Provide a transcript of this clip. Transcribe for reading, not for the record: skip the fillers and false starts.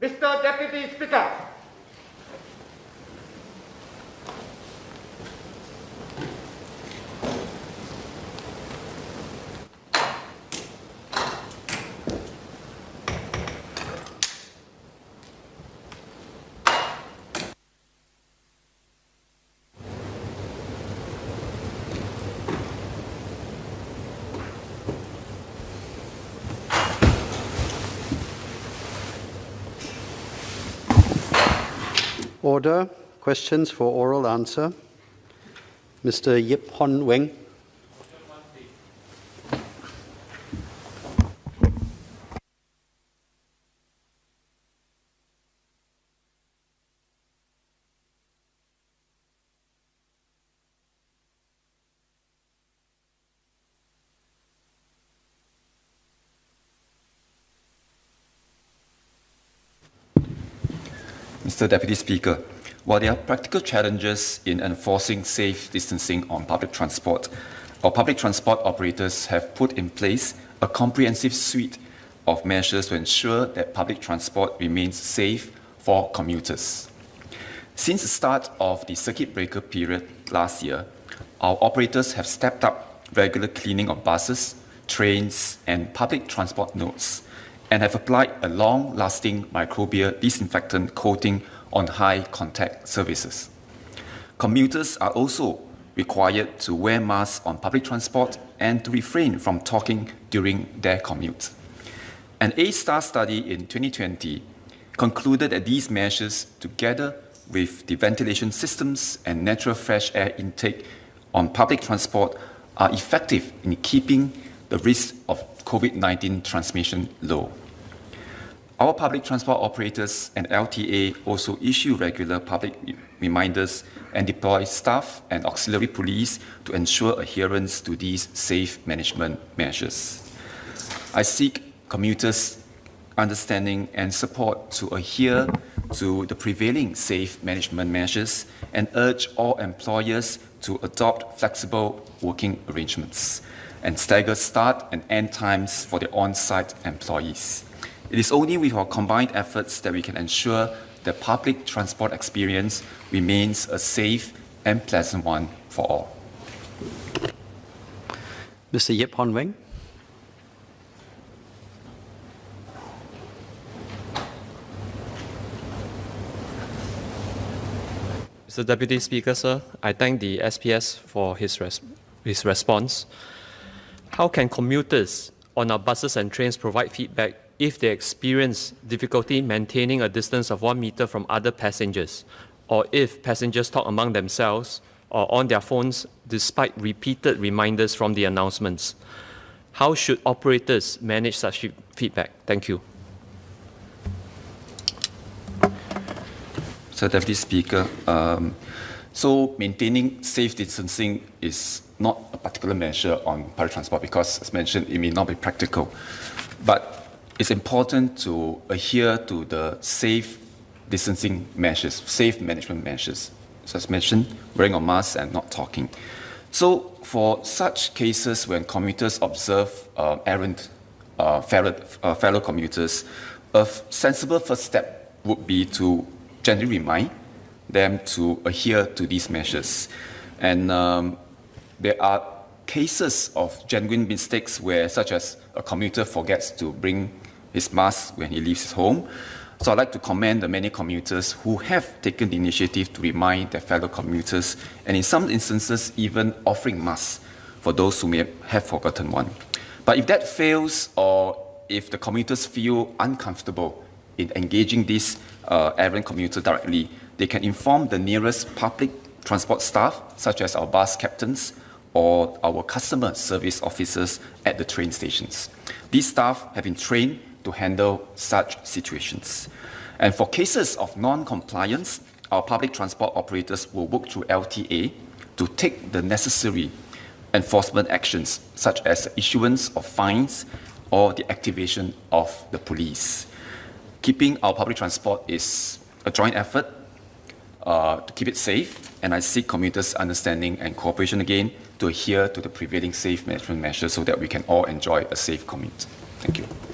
Mr. Deputy Speaker. Order. Questions for oral answer. Mr. Yip Hon Weng. Mr. Deputy Speaker, while there are practical challenges in enforcing safe distancing on public transport, our public transport operators have put in place a comprehensive suite of measures to ensure that public transport remains safe for commuters. Since the start of the circuit breaker period last year, our operators have stepped up regular cleaning of buses, trains, and public transport nodes, and have applied a long-lasting microbial disinfectant coating on high-contact surfaces. Commuters are also required to wear masks on public transport and to refrain from talking during their commute. An A-STAR study in 2020 concluded that these measures, together with the ventilation systems and natural fresh air intake on public transport, are effective in keeping the risk of COVID-19 transmission low. Our public transport operators and LTA also issue regular public reminders and deploy staff and auxiliary police to ensure adherence to these safe management measures. I seek commuters' understanding and support to adhere to the prevailing safe management measures and urge all employers to adopt flexible working arrangements and stagger start and end times for their on-site employees. It is only with our combined efforts that we can ensure the public transport experience remains a safe and pleasant one for all. Mr. Yip Hon Weng. Mr. Deputy Speaker, sir, I thank the SPS for his response. How can commuters on our buses and trains provide feedback if they experience difficulty maintaining a distance of 1 meter from other passengers, or if passengers talk among themselves or on their phones despite repeated reminders from the announcements? How should operators manage such feedback? Thank you. Sir Deputy Speaker, so maintaining safe distancing is not a particular measure on public transport because, as mentioned, it may not be practical. But it's important to adhere to the safe distancing measures, safe management measures. So as mentioned, wearing a mask and not talking. So for such cases when commuters observe fellow commuters, a sensible first step would be to gently remind them to adhere to these measures. And there are cases of genuine mistakes where, such as a commuter forgets to bring his mask when he leaves his home. So I'd like to commend the many commuters who have taken the initiative to remind their fellow commuters, and in some instances even offering masks for those who may have forgotten one. But if that fails, or if the commuters feel uncomfortable in engaging this errant commuter directly, they can inform the nearest public transport staff, such as our bus captains or our customer service officers at the train stations. These staff have been trained to handle such situations. And for cases of non-compliance, our public transport operators will work through LTA to take the necessary enforcement actions, such as the issuance of fines or the activation of the police. Keeping our public transport is a joint effort to keep it safe, and I seek commuters' understanding and cooperation again to adhere to the prevailing safe management measures so that we can all enjoy a safe commute. Thank you.